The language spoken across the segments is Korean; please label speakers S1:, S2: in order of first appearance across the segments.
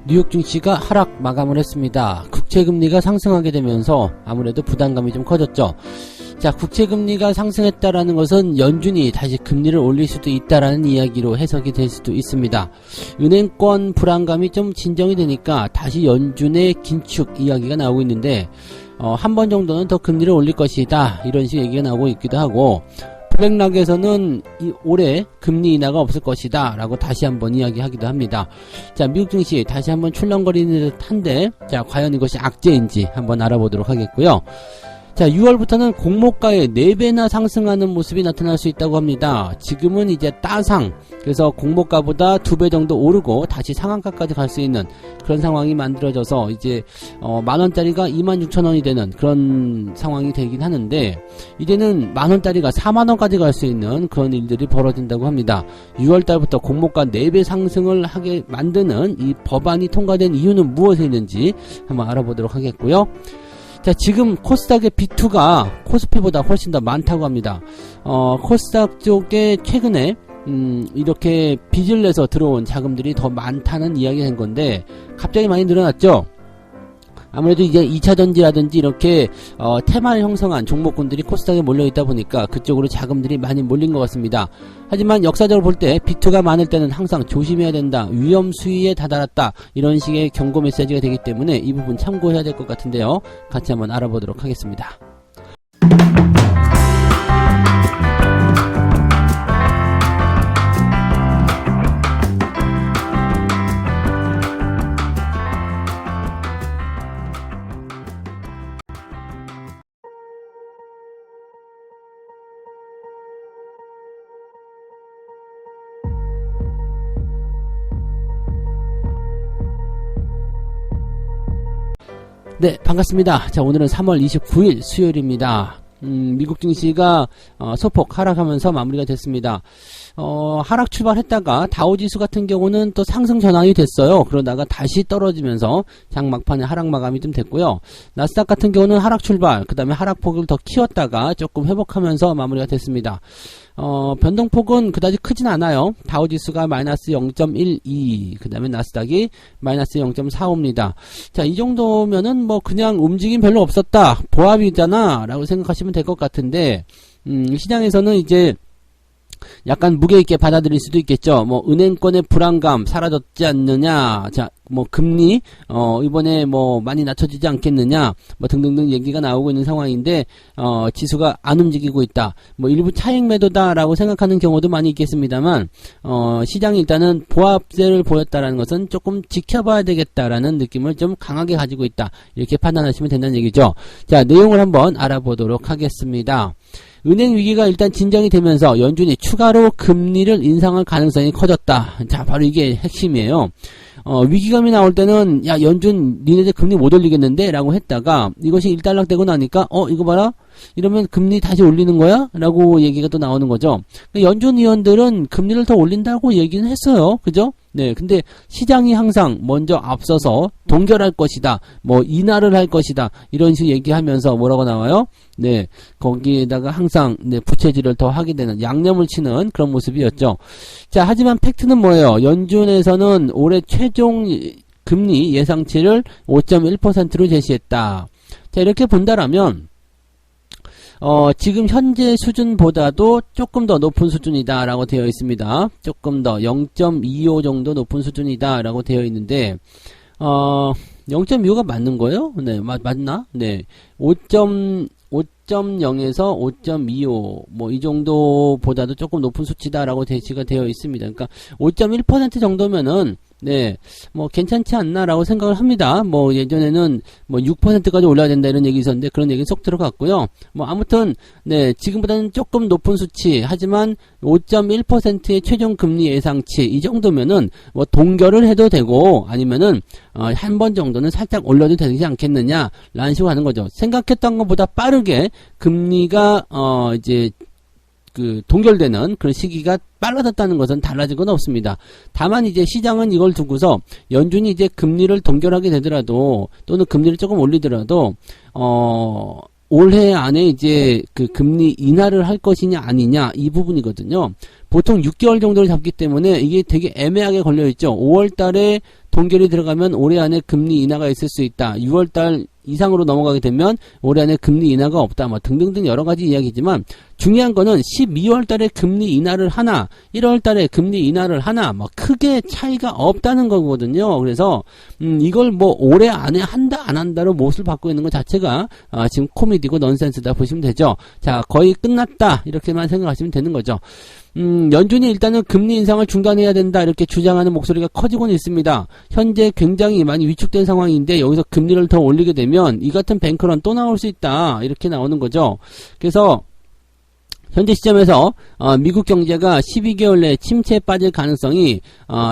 S1: 뉴욕 증시가 하락 마감을 했습니다. 국채금리가 상승하게 되면서 아무래도 부담감이 좀 커졌죠. 자, 국채금리가 상승했다라는 것은 연준이 다시 금리를 올릴 수도 있다라는 이야기로 해석이 될 수도 있습니다. 은행권 불안감이 좀 진정이 되니까 다시 연준의 긴축 이야기가 나오고 있는데 한 번 정도는 더 금리를 올릴 것이다, 이런 식의 얘기가 나오고 있기도 하고, 블랙락에서는 올해 금리 인하가 없을 것이다 라고 다시 한번 이야기하기도 합니다. 자, 미국 증시 다시 한번 출렁거리는 듯 한데, 자, 과연 이것이 악재인지 한번 알아보도록 하겠고요. 자, 6월부터는 공모가의 4배나 상승하는 모습이 나타날 수 있다고 합니다. 지금은 이제 따상, 그래서 공모가보다 2배 정도 오르고 다시 상한가까지 갈 수 있는 그런 상황이 만들어져서 이제 만원짜리가 26,000원이 되는 그런 상황이 되긴 하는데, 이제는 만원짜리가 4만원까지 갈 수 있는 그런 일들이 벌어진다고 합니다. 6월달부터 공모가 4배 상승을 하게 만드는 이 법안이 통과된 이유는 무엇에 있는지 한번 알아보도록 하겠고요. 자, 지금 코스닥의 B2가 코스피보다 훨씬 더 많다고 합니다. 코스닥 쪽에 최근에 이렇게 빚을 내서 들어온 자금들이 더 많다는 이야기가 된 건데, 갑자기 많이 늘어났죠. 아무래도 이제 2차전지라든지 이렇게 테마를 형성한 종목군들이 코스닥에 몰려있다 보니까 그쪽으로 자금들이 많이 몰린 것 같습니다. 하지만 역사적으로 볼 때 B2가 많을 때는 항상 조심해야 된다, 위험 수위에 다다랐다, 이런 식의 경고 메시지가 되기 때문에 이 부분 참고해야 될 것 같은데요. 같이 한번 알아보도록 하겠습니다. 네, 반갑습니다. 자, 오늘은 3월 29일 수요일입니다. 미국 증시가 소폭 하락하면서 마무리가 됐습니다. 하락 출발했다가 다우지수 같은 경우는 또 상승 전환이 됐어요. 그러다가 다시 떨어지면서 장 막판에 하락 마감이 좀 됐고요. 나스닥 같은 경우는 하락 출발, 그 다음에 하락폭을 더 키웠다가 조금 회복하면서 마무리가 됐습니다. 변동폭은 그다지 크진 않아요. 다우지수가 마이너스 0.12, 그 다음에 나스닥이 마이너스 0.45입니다. 자, 이 정도면은 뭐 그냥 움직임 별로 없었다, 보합이잖아 라고 생각하시면 될 것 같은데, 시장에서는 이제 약간 무게있게 받아들일 수도 있겠죠. 뭐 은행권의 불안감 사라졌지 않느냐, 자, 뭐 금리 이번에 뭐 많이 낮춰지지 않겠느냐, 뭐 등등등 얘기가 나오고 있는 상황인데, 지수가 안 움직이고 있다, 뭐 일부 차익 매도다라고 생각하는 경우도 많이 있겠습니다만, 시장이 일단은 보합세를 보였다라는 것은 조금 지켜봐야 되겠다라는 느낌을 좀 강하게 가지고 있다, 이렇게 판단하시면 된다는 얘기죠. 자, 내용을 한번 알아보도록 하겠습니다. 은행 위기가 일단 진정이 되면서 연준이 추가로 금리를 인상할 가능성이 커졌다. 자, 바로 이게 핵심이에요. 위기감이 나올 때는 야, 연준 니네들 금리 못 올리겠는데 라고 했다가 이것이 일단락되고 나니까 이거 봐라, 이러면 금리 다시 올리는 거야? 라고 얘기가 또 나오는 거죠. 연준 위원들은 금리를 더 올린다고 얘기는 했어요. 그죠? 네, 근데 시장이 항상 먼저 앞서서 동결할 것이다, 뭐 인하를 할 것이다, 이런 식으로 얘기하면서 뭐라고 나와요? 네, 거기에다가 항상 부채질을 더 하게 되는, 양념을 치는 그런 모습이었죠. 자, 하지만 팩트는 뭐예요? 연준에서는 올해 최종 금리 예상치를 5.1%로 제시했다. 자, 이렇게 본다라면 지금 현재 수준보다도 조금 더 높은 수준이다 라고 되어 있습니다. 조금 더 0.25 정도 높은 수준이다 라고 되어 있는데, 0.25가 맞는 거예요? 네, 맞나? 네. 5.0에서 5.25, 뭐, 이 정도보다도 조금 높은 수치다 라고 제시가 되어 있습니다. 그러니까 5.1% 정도면은, 네, 뭐, 괜찮지 않나 라고 생각을 합니다. 뭐, 예전에는 뭐, 6%까지 올라야 된다 이런 얘기 있었는데, 그런 얘기는 쏙 들어갔고요. 뭐, 아무튼, 네, 지금보다는 조금 높은 수치, 하지만 5.1%의 최종 금리 예상치, 이 정도면은, 뭐, 동결을 해도 되고, 아니면은, 한 번 정도는 살짝 올려도 되지 않겠느냐, 라는 식으로 하는 거죠. 생각했던 것보다 빠르게 금리가, 이제, 동결되는 그런 시기가 빨라졌다는 것은 달라진 건 없습니다. 다만 이제 시장은 이걸 두고서 연준이 이제 금리를 동결하게 되더라도, 또는 금리를 조금 올리더라도, 올해 안에 이제 그 금리 인하를 할 것이냐 아니냐, 이 부분이거든요. 보통 6개월 정도를 잡기 때문에 이게 되게 애매하게 걸려있죠. 5월 달에 동결이 들어가면 올해 안에 금리 인하가 있을 수 있다. 6월달 이상으로 넘어가게 되면 올해 안에 금리 인하가 없다. 뭐 등등등 여러 가지 이야기지만 중요한 거는 12월 달에 금리 인하를 하나 1월 달에 금리 인하를 하나 뭐 크게 차이가 없다는 거거든요. 그래서 이걸 뭐 올해 안에 한다 안 한다로 못을 받고 있는 것 자체가 지금 코미디고 넌센스다 보시면 되죠. 자, 거의 끝났다 이렇게만 생각하시면 되는 거죠. 연준이 일단은 금리 인상을 중단해야 된다 이렇게 주장하는 목소리가 커지고는 있습니다. 현재 굉장히 많이 위축된 상황인데 여기서 금리를 더 올리게 되면 이 같은 뱅크런 또 나올 수 있다 이렇게 나오는 거죠. 그래서 현재 시점에서 미국 경제가 12개월 내에 침체에 빠질 가능성이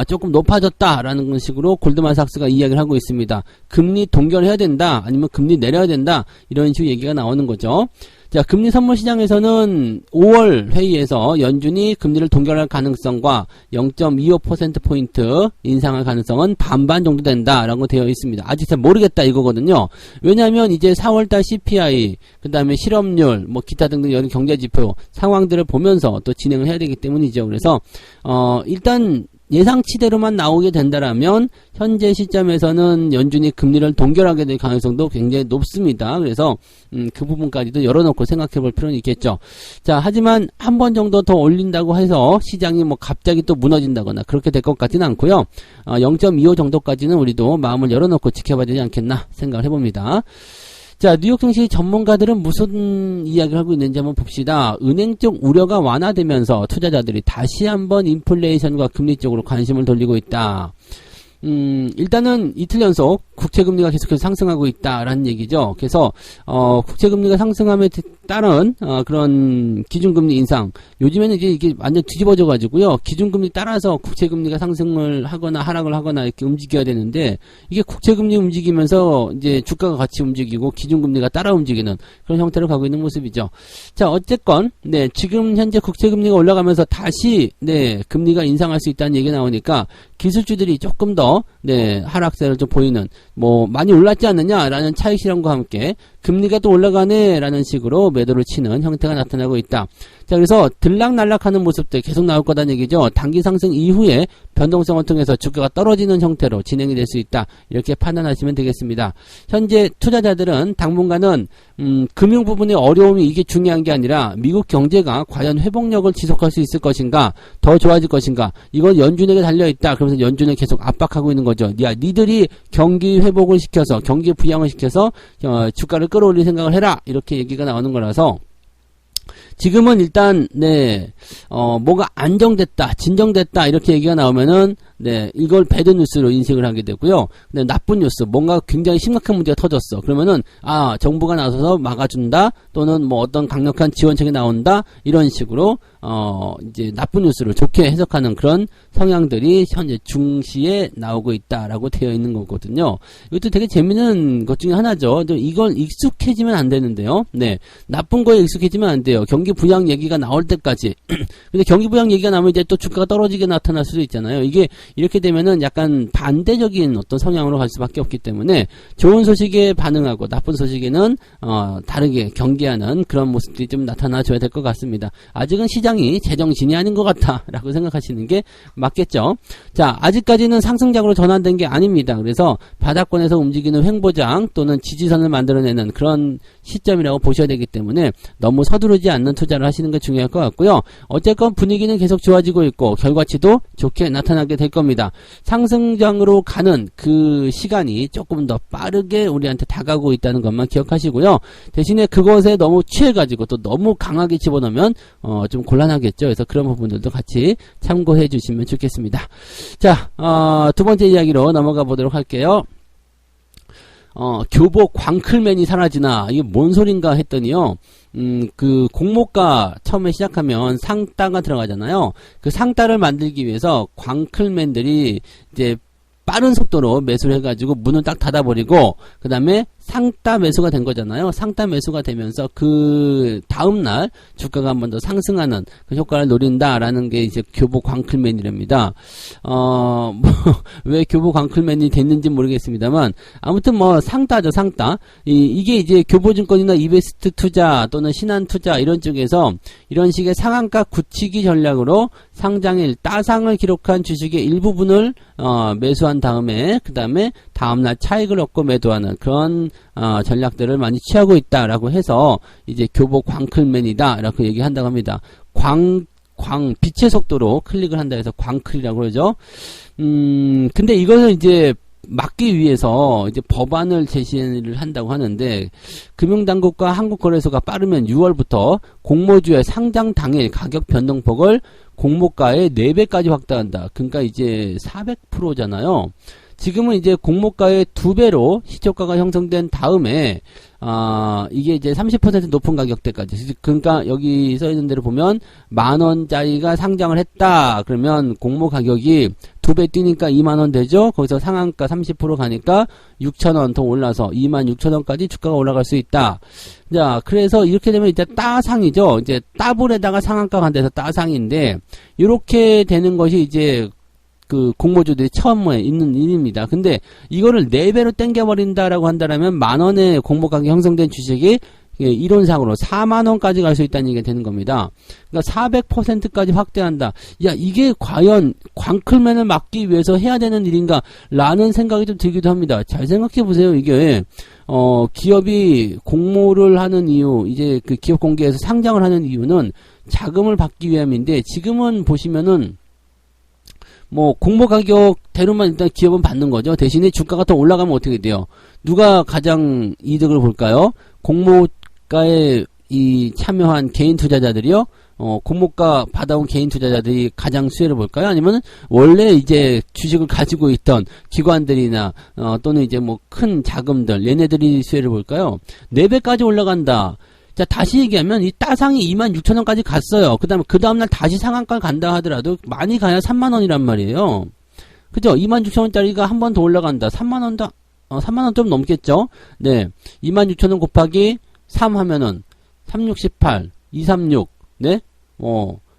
S1: 조금 높아졌다라는 식으로 골드만삭스가 이야기를 하고 있습니다. 금리 동결해야 된다 아니면 금리 내려야 된다 이런 식으로 얘기가 나오는 거죠. 자, 금리 선물 시장에서는 5월 회의에서 연준이 금리를 동결할 가능성과 0.25%포인트 인상할 가능성은 반반 정도 된다라고 되어 있습니다. 아직 잘 모르겠다 이거거든요. 왜냐하면 이제 4월달 CPI, 그 다음에 실업률, 뭐 기타 등등 여러 경제지표 상황들을 보면서 또 진행을 해야 되기 때문이죠. 그래서 일단 예상치대로만 나오게 된다라면 현재 시점에서는 연준이 금리를 동결하게 될 가능성도 굉장히 높습니다. 그래서 그 부분까지도 열어놓고 생각해 볼 필요는 있겠죠. 자, 하지만 한 번 정도 더 올린다고 해서 시장이 뭐 갑자기 또 무너진다거나 그렇게 될 것 같지는 않고요. 0.25 정도까지는 우리도 마음을 열어놓고 지켜봐야 되지 않겠나 생각을 해봅니다. 자, 뉴욕 증시 전문가들은 무슨 이야기를 하고 있는지 한번 봅시다. 은행 쪽 우려가 완화되면서 투자자들이 다시 한번 인플레이션과 금리 쪽으로 관심을 돌리고 있다. 일단은 이틀 연속 국채금리가 계속해서 상승하고 있다라는 얘기죠. 그래서 국채금리가 상승함에 따른 그런 기준금리 인상, 요즘에는 이게 완전 뒤집어져 가지고요. 기준금리 따라서 국채금리가 상승을 하거나 하락을 하거나 이렇게 움직여야 되는데 이게 국채금리 움직이면서 이제 주가가 같이 움직이고 기준금리가 따라 움직이는 그런 형태로 가고 있는 모습이죠. 자, 어쨌건 네, 지금 현재 국채금리가 올라가면서 다시 네, 금리가 인상할 수 있다는 얘기가 나오니까 기술주들이 조금 더 네, 하락세를 좀 보이는, 뭐 많이 올랐지 않느냐라는 차익 실험과 함께 금리가 또 올라가네라는 식으로 매도를 치는 형태가 나타나고 있다. 자, 그래서 들락날락하는 모습들 계속 나올 거다는 얘기죠. 단기 상승 이후에 변동성을 통해서 주가가 떨어지는 형태로 진행이 될 수 있다. 이렇게 판단하시면 되겠습니다. 현재 투자자들은 당분간은 금융 부분의 어려움이 이게 중요한 게 아니라 미국 경제가 과연 회복력을 지속할 수 있을 것인가, 더 좋아질 것인가, 이건 연준에게 달려있다. 그러면서 연준을 계속 압박하고 있는 거죠. 야, 니들이 경기 회복을 시켜서, 경기 부양을 시켜서 주가를 끌어올릴 생각을 해라. 이렇게 얘기가 나오는 거라서 지금은 일단 네, 뭐가 안정됐다, 진정됐다 이렇게 얘기가 나오면은 네, 이걸 배드 뉴스로 인식을 하게 되고요. 근데 나쁜 뉴스, 뭔가 굉장히 심각한 문제가 터졌어. 그러면은 정부가 나서서 막아준다, 또는 뭐 어떤 강력한 지원책이 나온다, 이런 식으로 이제 나쁜 뉴스를 좋게 해석하는 그런 성향들이 현재 중시에 나오고 있다라고 되어 있는 거거든요. 이것도 되게 재밌는 것 중에 하나죠. 이걸 익숙해지면 안 되는데요. 네, 나쁜 거에 익숙해지면 안 돼요. 경기 부양 얘기가 나올 때까지. 근데 경기 부양 얘기가 나오면 이제 또 주가가 떨어지게 나타날 수도 있잖아요. 이게 이렇게 되면은 약간 반대적인 어떤 성향으로 갈 수밖에 없기 때문에 좋은 소식에 반응하고 나쁜 소식에는 다르게 경계하는 그런 모습들이 좀 나타나줘야 될 것 같습니다. 아직은 시장이 제정신이 아닌 것 같다 라고 생각하시는 게 맞겠죠. 자, 아직까지는 상승장으로 전환된 게 아닙니다. 그래서 바닥권에서 움직이는 횡보장 또는 지지선을 만들어내는 그런 시점이라고 보셔야 되기 때문에 너무 서두르지 않는 투자를 하시는 게 중요할 것 같고요. 어쨌건 분위기는 계속 좋아지고 있고 결과치도 좋게 나타나게 될 겁니다. 상승장으로 가는 그 시간이 조금 더 빠르게 우리한테 다가오고 있다는 것만 기억하시고요. 대신에 그것에 너무 취해가지고 또 너무 강하게 집어넣으면 좀 곤란하겠죠. 그래서 그런 부분들도 같이 참고해 주시면 좋겠습니다. 자, 두 번째 이야기로 넘어가 보도록 할게요. 교복 광클맨이 사라지나 이게 뭔 소린가 했더니요. 그 공모가 처음에 시작하면 상따가 들어가잖아요. 그 상따를 만들기 위해서 광클맨들이 이제 빠른 속도로 매수를 해가지고 문을 딱 닫아버리고 그 다음에 상따 매수가 된 거잖아요. 상따 매수가 되면서 그 다음날 주가가 한 번 더 상승하는 그 효과를 노린다라는 게 이제 교보 광클맨이랍니다. 왜 교보 광클맨이 됐는지 모르겠습니다만 아무튼 뭐 상따죠, 상따. 이게 이제 교보증권이나 이베스트 투자 또는 신한 투자 이런 쪽에서 이런 식의 상한가 굳히기 전략으로 상장일 따상을 기록한 주식의 일부분을 매수한 다음에 그 다음에 다음날 차익을 얻고 매도하는 그런 전략들을 많이 취하고 있다라고 해서 이제 교보 광클맨이다 라고 얘기한다고 합니다. 빛의 속도로 클릭을 한다 해서 광클이라고 그러죠. 근데 이거는 이제 막기 위해서 이제 법안을 제시를 한다고 하는데 금융당국과 한국거래소가 빠르면 6월부터 공모주의 상장 당일 가격 변동폭을 공모가의 4배까지 확대한다. 그러니까 이제 400%잖아요. 지금은 이제 공모가의 2배로 시초가가 형성된 다음에 이게 이제 30% 높은 가격대까지. 그러니까 여기 써 있는 대로 보면 10,000원짜리가 상장을 했다. 그러면 공모 가격이 2배 뛰니까 20,000원 되죠. 거기서 상한가 30% 가니까 6,000원 더 올라서 26,000원까지 주가가 올라갈 수 있다. 자, 그래서 이렇게 되면 이제 따상이죠. 이제 따블에다가 상한가 간 데서 따상인데 이렇게 되는 것이 이제 그 공모주들이 처음에 있는 일입니다. 근데 이거를 4배로 땡겨버린다라고 한다라면 10,000원의 공모 가격이 형성된 주식이 이론상으로 40,000원까지 갈 수 있다는 얘기가 되는 겁니다. 그러니까 400%까지 확대한다. 야, 이게 과연 광클맨을 막기 위해서 해야 되는 일인가? 라는 생각이 좀 들기도 합니다. 잘 생각해 보세요. 이게, 기업이 공모를 하는 이유, 이제 그 기업 공개에서 상장을 하는 이유는 자금을 받기 위함인데, 지금은 보시면은, 뭐 공모 가격대로만 일단 기업은 받는 거죠. 대신에 주가가 더 올라가면 어떻게 돼요? 누가 가장 이득을 볼까요? 공모가에 이 참여한 개인 투자자들이요? 공모가 받아온 개인 투자자들이 가장 수혜를 볼까요? 아니면 원래 이제 주식을 가지고 있던 기관들이나 또는 이제 뭐 큰 자금들 얘네들이 수혜를 볼까요? 4배까지 올라간다. 자, 다시 얘기하면 이 따상이 26,000원까지 갔어요. 그 다음날 다시 상한가 간다 하더라도 많이 가야 30,000원이란 말이에요. 그죠? 26,000원짜리가 한 번 더 올라간다. 30,000원 3만원 좀 넘겠죠? 네. 26,000원 곱하기 3 하면은 368, 236, 네?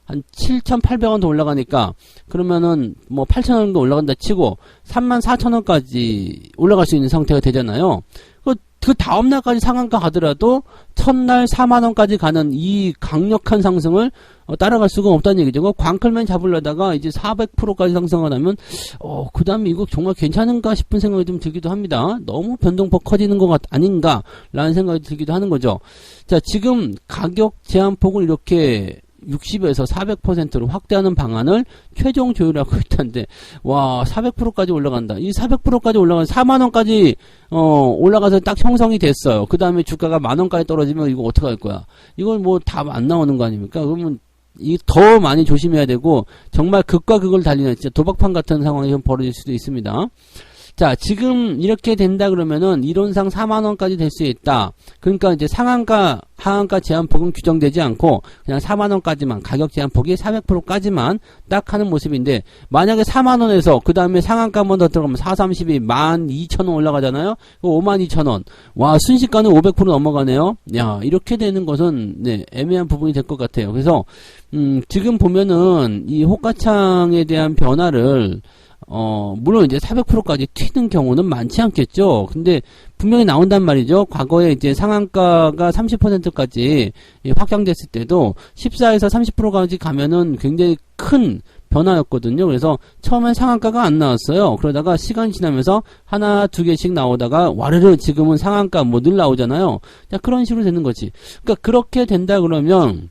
S1: 한 7,800원 더 올라가니까 그러면은 뭐 8,000원 정도 올라간다 치고 34,000원까지 올라갈 수 있는 상태가 되잖아요. 그 다음날까지 상한가 가더라도 첫날 4만원까지 가는 이 강력한 상승을 따라갈 수가 없다는 얘기죠. 광클맨 잡으려다가 이제 400%까지 상승하면 그 다음에 이거 정말 괜찮은가 싶은 생각이 좀 들기도 합니다. 너무 변동폭 커지는 것 아닌가 라는 생각이 들기도 하는 거죠. 자, 지금 가격 제한폭을 이렇게 60에서 400%로 확대하는 방안을 최종 조율하고 있다는데, 와, 400%까지 올라간다. 이 400%까지 올라가서 4만원까지, 올라가서 딱 형성이 됐어요. 그 다음에 주가가 10,000원까지 떨어지면 이거 어떡할 거야? 이걸 뭐 답 안 나오는 거 아닙니까? 그러면 이 더 많이 조심해야 되고, 정말 극과 극을 달리는 진짜 도박판 같은 상황이 좀 벌어질 수도 있습니다. 자, 지금 이렇게 된다 그러면은 이론상 4만원까지 될 수 있다. 그러니까 이제 상한가, 하한가 제한폭은 규정되지 않고 그냥 4만원까지만, 가격 제한폭이 400%까지만 딱 하는 모습인데, 만약에 4만원에서 그 다음에 상한가 한 번 더 들어가면 432, 12,000원 올라가잖아요? 52,000원. 와, 순식간에 500% 넘어가네요? 야, 이렇게 되는 것은, 네, 애매한 부분이 될 것 같아요. 그래서, 지금 보면은 이 호가창에 대한 변화를 물론 이제 400%까지 튀는 경우는 많지 않겠죠. 근데 분명히 나온단 말이죠. 과거에 이제 상한가가 30%까지 확장됐을 때도 14에서 30%까지 가면은 굉장히 큰 변화였거든요. 그래서 처음엔 상한가가 안 나왔어요. 그러다가 시간이 지나면서 하나, 두 개씩 나오다가 와르르 지금은 상한가 뭐 늘 나오잖아요. 자, 그런 식으로 되는 거지. 그러니까 그렇게 된다 그러면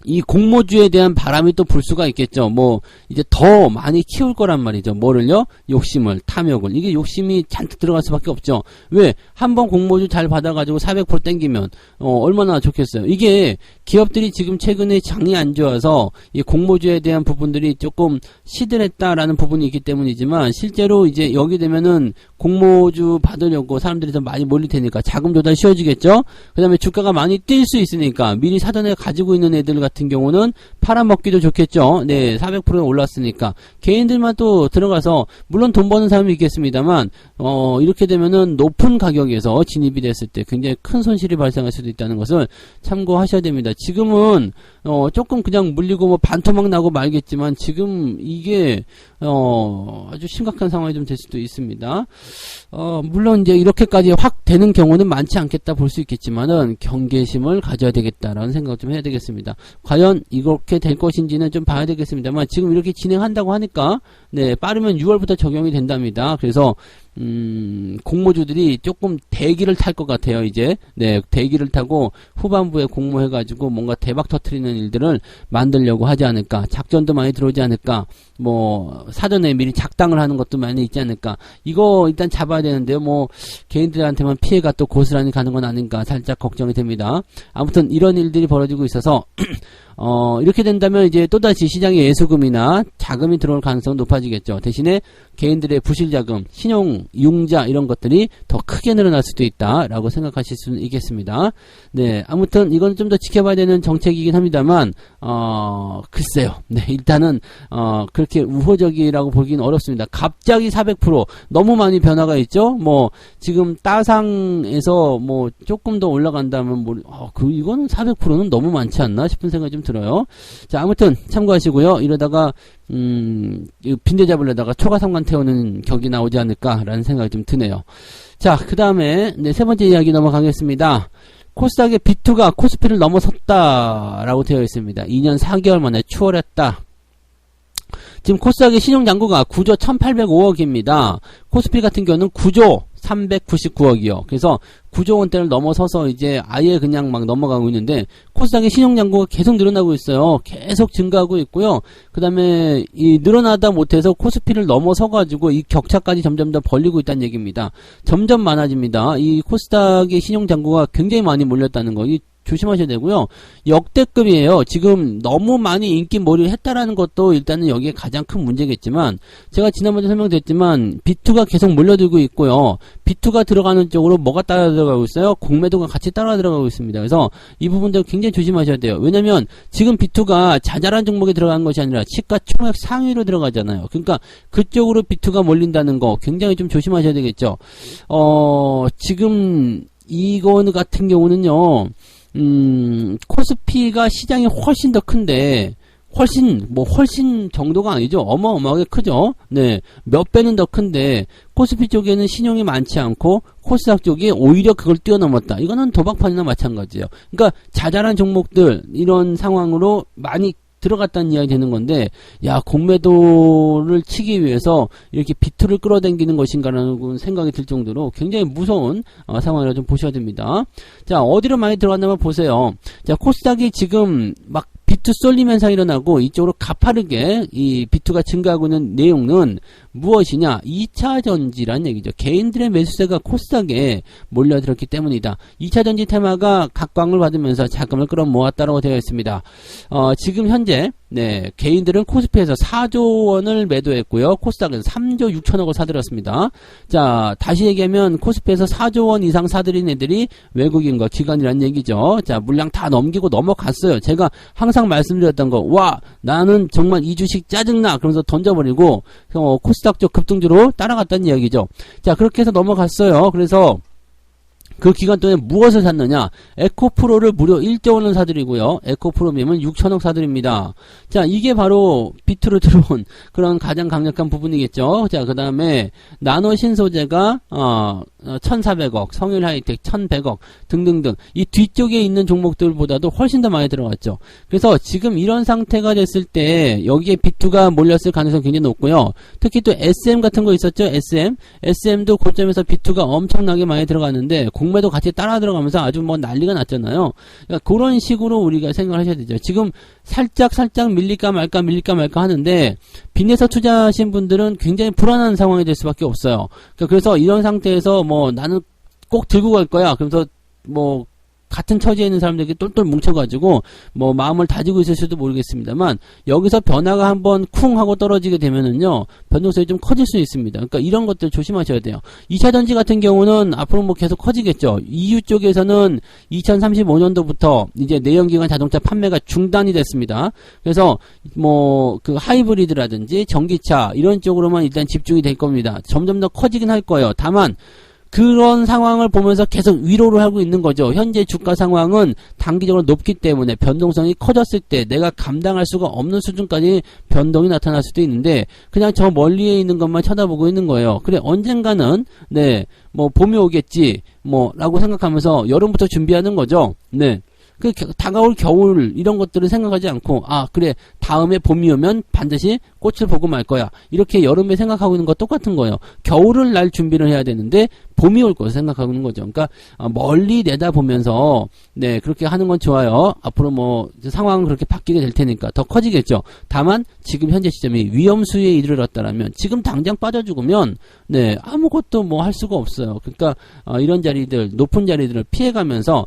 S1: 이 공모주에 대한 바람이 또 불 수가 있겠죠. 뭐 이제 더 많이 키울 거란 말이죠. 뭐를요? 욕심을, 탐욕을. 이게 욕심이 잔뜩 들어갈 수밖에 없죠. 왜? 한번 공모주 잘 받아가지고 400% 땡기면 얼마나 좋겠어요. 이게 기업들이 지금 최근에 장이 안 좋아서 이 공모주에 대한 부분들이 조금 시들했다라는 부분이 있기 때문이지만, 실제로 이제 여기 되면은 공모주 받으려고 사람들이 더 많이 몰릴 테니까 자금 조달 쉬워지겠죠. 그 다음에 주가가 많이 뛸 수 있으니까 미리 사전에 가지고 있는 애들 같은 경우는 팔아먹기도 좋겠죠. 네, 400%가 올랐으니까 개인들만 또 들어가서 물론 돈 버는 사람이 있겠습니다만 이렇게 되면은 높은 가격에서 진입이 됐을 때 굉장히 큰 손실이 발생할 수도 있다는 것을 참고하셔야 됩니다. 지금은 조금 그냥 물리고 뭐 반토막 나고 말겠지만 지금 이게 아주 심각한 상황이 좀 될 수도 있습니다. 물론 이제 이렇게까지 확 되는 경우는 많지 않겠다 볼 수 있겠지만은 경계심을 가져야 되겠다라는 생각 좀 해야 되겠습니다. 과연 이렇게 될 것인지는 좀 봐야 되겠습니다만 지금 이렇게 진행한다고 하니까 네, 빠르면 6월부터 적용이 된답니다. 그래서 공모주들이 조금 대기를 탈 것 같아요, 이제. 네, 대기를 타고 후반부에 공모해가지고 뭔가 대박 터트리는 일들을 만들려고 하지 않을까. 작전도 많이 들어오지 않을까. 뭐, 사전에 미리 작당을 하는 것도 많이 있지 않을까. 이거 일단 잡아야 되는데요. 뭐, 개인들한테만 피해가 또 고스란히 가는 건 아닌가. 살짝 걱정이 됩니다. 아무튼 이런 일들이 벌어지고 있어서, 이렇게 된다면 이제 또다시 시장에 예수금이나 자금이 들어올 가능성은 높아지겠죠. 대신에 개인들의 부실자금, 신용, 융자 이런 것들이 더 크게 늘어날 수도 있다라고 생각하실 수는 있겠습니다. 네, 아무튼 이건 좀 더 지켜봐야 되는 정책이긴 합니다만 글쎄요. 네, 일단은 그렇게 우호적이라고 보기는 어렵습니다. 갑자기 400% 너무 많이 변화가 있죠. 뭐 지금 따상에서 뭐 조금 더 올라간다면 이거는 400%는 너무 많지 않나 싶은 생각이 좀 들어요. 자, 아무튼 참고하시고요. 이러다가 빈대 잡으려다가 초가삼간 태우는 격이 나오지 않을까라는 생각이 좀 드네요. 자, 그 다음에 네, 세 번째 이야기 넘어가겠습니다. 코스닥의 B2가 코스피를 넘어섰다라고 되어 있습니다. 2년 4개월 만에 추월했다. 지금 코스닥의 신용잔고가 9조 1805억입니다. 코스피 같은 경우는 9조 399억이요. 그래서 9조 원대를 넘어서서 이제 아예 그냥 막 넘어가고 있는데 코스닥의 신용잔고가 계속 늘어나고 있어요. 계속 증가하고 있고요. 그 다음에 이 늘어나다 못해서 코스피를 넘어서가지고 이 격차까지 점점 더 벌리고 있다는 얘기입니다. 점점 많아집니다. 이 코스닥의 신용잔고가 굉장히 많이 몰렸다는 거. 조심하셔야 되고요. 역대급이에요. 지금 너무 많이 인기몰이를 했다라는 것도 일단은 여기에 가장 큰 문제겠지만 제가 지난번에 설명드렸지만 B2가 계속 몰려들고 있고요. B2가 들어가는 쪽으로 뭐가 따라 들어가고 있어요? 공매도가 같이 따라 들어가고 있습니다. 그래서 이 부분들 굉장히 조심하셔야 돼요. 왜냐면 지금 B2가 자잘한 종목에 들어간 것이 아니라 시가총액 상위로 들어가잖아요. 그러니까 그쪽으로 B2가 몰린다는 거 굉장히 좀 조심하셔야 되겠죠. 지금 이거 같은 경우는요. 코스피가 시장이 훨씬 더 큰데, 훨씬 정도가 아니죠. 어마어마하게 크죠. 네. 몇 배는 더 큰데, 코스피 쪽에는 신용이 많지 않고, 코스닥 쪽이 오히려 그걸 뛰어넘었다. 이거는 도박판이나 마찬가지예요. 그러니까, 자잘한 종목들, 이런 상황으로 많이 들어갔다는 이야기 되는 건데, 야, 공매도를 치기 위해서 이렇게 B2를 끌어당기는 것인가라는 생각이 들 정도로 굉장히 무서운 상황이라 좀 보셔야 됩니다. 자, 어디로 많이 들어갔냐면 보세요. 자, 코스닥이 지금 막 B2 쏠림 현상이 일어나고 이쪽으로 가파르게 이 B2가 증가하고 있는 내용은 무엇이냐? 2차전지란 얘기죠. 개인들의 매수세가 코스닥에 몰려들었기 때문이다. 2차전지 테마가 각광을 받으면서 자금을 끌어모았다고 되어 있습니다. 지금 현재 네, 개인들은 코스피에서 4조 원을 매도했고요. 코스닥에서 3조 6천억을 사들였습니다. 자, 다시 얘기하면 코스피에서 4조 원 이상 사들인 애들이 외국인과 기관이라는 얘기죠. 자, 물량 다 넘기고 넘어갔어요. 제가 항상 말씀드렸던 거, 와, 나는 정말 이 주식 짜증나. 그러면서 던져버리고 코스닥 쪽 급등주로 따라갔다는 이야기죠. 자, 그렇게 해서 넘어갔어요. 그래서 그 기간 동안에 무엇을 샀느냐? 에코프로를 무려 1조 원을 사드리고요. 에코프로미엄은 6천억 사드립니다. 자, 이게 바로 B2로 들어온 그런 가장 강력한 부분이겠죠. 자, 그 다음에 나노신소재가 1,400억, 성일하이텍 1,100억 등등등 이 뒤쪽에 있는 종목들보다도 훨씬 더 많이 들어갔죠. 그래서 지금 이런 상태가 됐을 때 여기에 B2가 몰렸을 가능성이 굉장히 높고요. 특히 또 SM 같은 거 있었죠. SM도 고점에서 B2가 엄청나게 많이 들어갔는데 공매도 같이 따라 들어가면서 아주 뭐 난리가 났잖아요. 그러니까 그런 식으로 우리가 생각을 하셔야 되죠. 지금 살짝 밀릴까 말까 하는데 빚내서 투자하신 분들은 굉장히 불안한 상황이 될 수밖에 없어요. 그래서 이런 상태에서 뭐 나는 꼭 들고 갈 거야. 그러면서 뭐 같은 처지에 있는 사람들에게 똘똘 뭉쳐가지고 뭐 마음을 다지고 있을 수도 모르겠습니다만 여기서 변화가 한번 쿵 하고 떨어지게 되면은요 변동성이 좀 커질 수 있습니다. 그러니까 이런 것들 조심하셔야 돼요. 2차전지 같은 경우는 앞으로 뭐 계속 커지겠죠. EU 쪽에서는 2035년도부터 이제 내연기관 자동차 판매가 중단이 됐습니다. 그래서 뭐 그 하이브리드라든지 전기차 이런 쪽으로만 일단 집중이 될 겁니다. 점점 더 커지긴 할 거예요. 다만 그런 상황을 보면서 계속 위로를 하고 있는 거죠. 현재 주가 상황은 단기적으로 높기 때문에 변동성이 커졌을 때 내가 감당할 수가 없는 수준까지 변동이 나타날 수도 있는데 그냥 저 멀리에 있는 것만 쳐다보고 있는 거예요. 그래 언젠가는 네 뭐 봄이 오겠지 뭐 라고 생각하면서 여름부터 준비하는 거죠. 네. 그 다가올 겨울 이런 것들을 생각하지 않고 아 그래 다음에 봄이 오면 반드시 꽃을 보고 말 거야 이렇게 여름에 생각하고 있는 거 똑같은 거예요. 겨울을 날 준비를 해야 되는데 봄이 올 것을 생각하고 있는 거죠. 그러니까 멀리 내다보면서 네 그렇게 하는 건 좋아요. 앞으로 뭐 상황은 그렇게 바뀌게 될 테니까 더 커지겠죠. 다만 지금 현재 시점이 위험수위에 이르렀다라면 지금 당장 빠져 죽으면 네 아무것도 뭐 할 수가 없어요. 그러니까 이런 자리들 높은 자리들을 피해가면서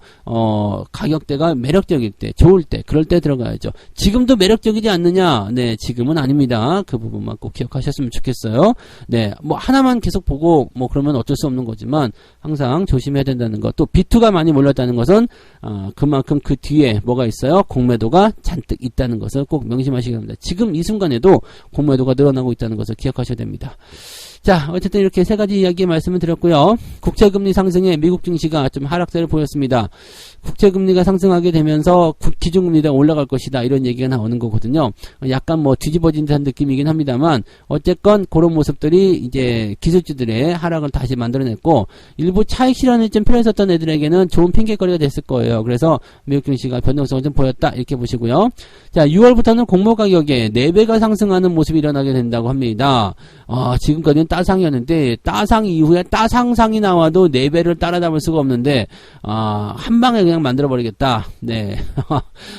S1: 가격대가 매력적일 때 좋을 때 그럴 때 들어가야죠. 지금도 매력적이지 않느냐? 네 지금은 아닙니다. 그 부분만 꼭 기억하셨으면 좋겠어요. 네 뭐 하나만 계속 보고 뭐 그러면 어쩔 수 없는 거지만 항상 조심해야 된다는 것. 또 B2가 많이 몰렸다는 것은 그만큼 그 뒤에 뭐가 있어요? 공매도가 잔뜩 있다는 것을 꼭 명심하시기 바랍니다. 지금 이 순간에도 공매도가 늘어나고 있다는 것을 기억하셔야 됩니다. 자, 어쨌든 이렇게 세 가지 이야기 말씀을 드렸고요. 국채금리 상승에 미국 증시가 좀 하락세를 보였습니다. 국채금리가 상승하게 되면서 기준금리가 올라갈 것이다 이런 얘기가 나오는 거거든요. 약간 뭐 뒤집어진 듯한 느낌이긴 합니다만 어쨌건 그런 모습들이 이제 기술주들의 하락을 다시 만들어냈고 일부 차익 실현이 좀 필요했었던 애들에게는 좋은 핑계거리가 됐을 거예요. 그래서 미국 증시가 변동성을 좀 보였다 이렇게 보시고요. 자, 6월부터는 공모 가격에 4배가 상승하는 모습이 일어나게 된다고 합니다. 지금까지는 따상이었는데 따상 이후에 따상상이 나와도 4배를 따라잡을 수가 없는데 한 방에 그냥 만들어버리겠다. 네.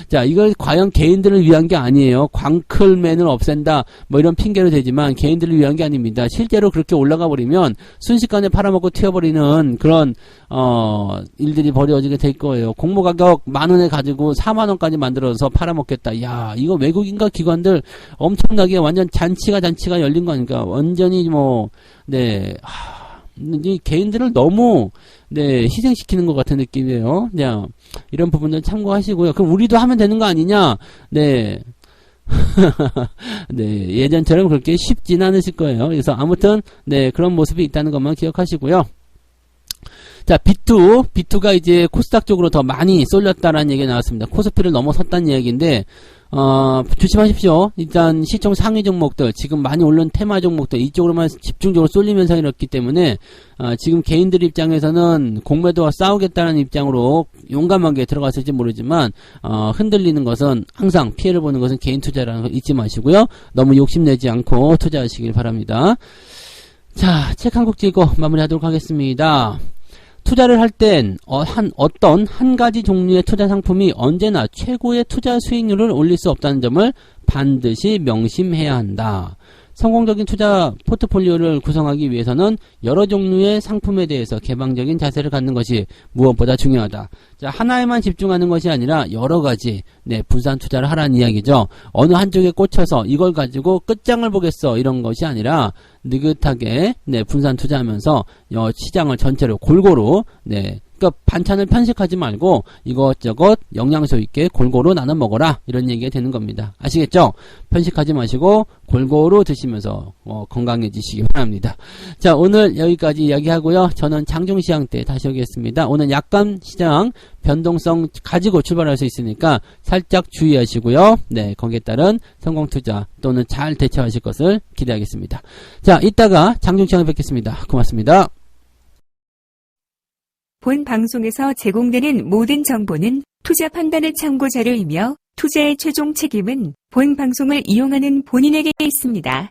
S1: 자, 이걸 과연 개인들을 위한 게 아니에요. 광클맨을 없앤다. 뭐 이런 핑계로 되지만 개인들을 위한 게 아닙니다. 실제로 그렇게 올라가 버리면 순식간에 팔아먹고 튀어버리는 그런 일들이 벌어지게 될 거예요. 공모 가격 10,000원에 가지고 40,000원까지 만들어서 팔아먹겠다. 야, 이거 외국인과 기관들 엄청나게 완전 잔치가 열린 거니까 완전히 뭐 네. 이 개인들을 너무 네 희생시키는 것 같은 느낌이에요. 그냥 이런 부분들 참고하시고요. 그럼 우리도 하면 되는 거 아니냐? 네. 네, 예전처럼 그렇게 쉽진 않으실 거예요. 그래서 아무튼 네 그런 모습이 있다는 것만 기억하시고요. 자, B2가 이제 코스닥 쪽으로 더 많이 쏠렸다라는 얘기가 나왔습니다. 코스피를 넘어섰다는 얘기인데 조심하십시오. 일단 시총 상위 종목들, 지금 많이 오른 테마 종목들, 이쪽으로만 집중적으로 쏠리면서 이렇기 때문에, 지금 개인들 입장에서는 공매도와 싸우겠다는 입장으로 용감하게 들어갔을지 모르지만, 흔들리는 것은 항상 피해를 보는 것은 개인 투자라는 거 잊지 마시고요. 너무 욕심내지 않고 투자하시길 바랍니다. 자, 책 한 곡 읽고 마무리하도록 하겠습니다. 투자를 할 땐 어떤 한 가지 종류의 투자 상품이 언제나 최고의 투자 수익률을 올릴 수 없다는 점을 반드시 명심해야 한다. 성공적인 투자 포트폴리오를 구성하기 위해서는 여러 종류의 상품에 대해서 개방적인 자세를 갖는 것이 무엇보다 중요하다. 자, 하나에만 집중하는 것이 아니라 여러 가지 분산 투자를 하라는 이야기죠. 어느 한쪽에 꽂혀서 이걸 가지고 끝장을 보겠어 이런 것이 아니라 느긋하게 분산 투자하면서 시장을 전체로 골고루 그러니까 반찬을 편식하지 말고 이것저것 영양소 있게 골고루 나눠 먹어라 이런 얘기가 되는 겁니다. 아시겠죠? 편식하지 마시고 골고루 드시면서 건강해지시기 바랍니다. 자, 오늘 여기까지 이야기하고요. 저는 장중시장 때 다시 오겠습니다. 오늘 약간 시장 변동성 가지고 출발할 수 있으니까 살짝 주의하시고요. 네, 거기에 따른 성공투자 또는 잘 대처하실 것을 기대하겠습니다. 자, 이따가 장중시장에 뵙겠습니다. 고맙습니다.
S2: 본 방송에서 제공되는 모든 정보는 투자 판단의 참고 자료이며 투자의 최종 책임은 본 방송을 이용하는 본인에게 있습니다.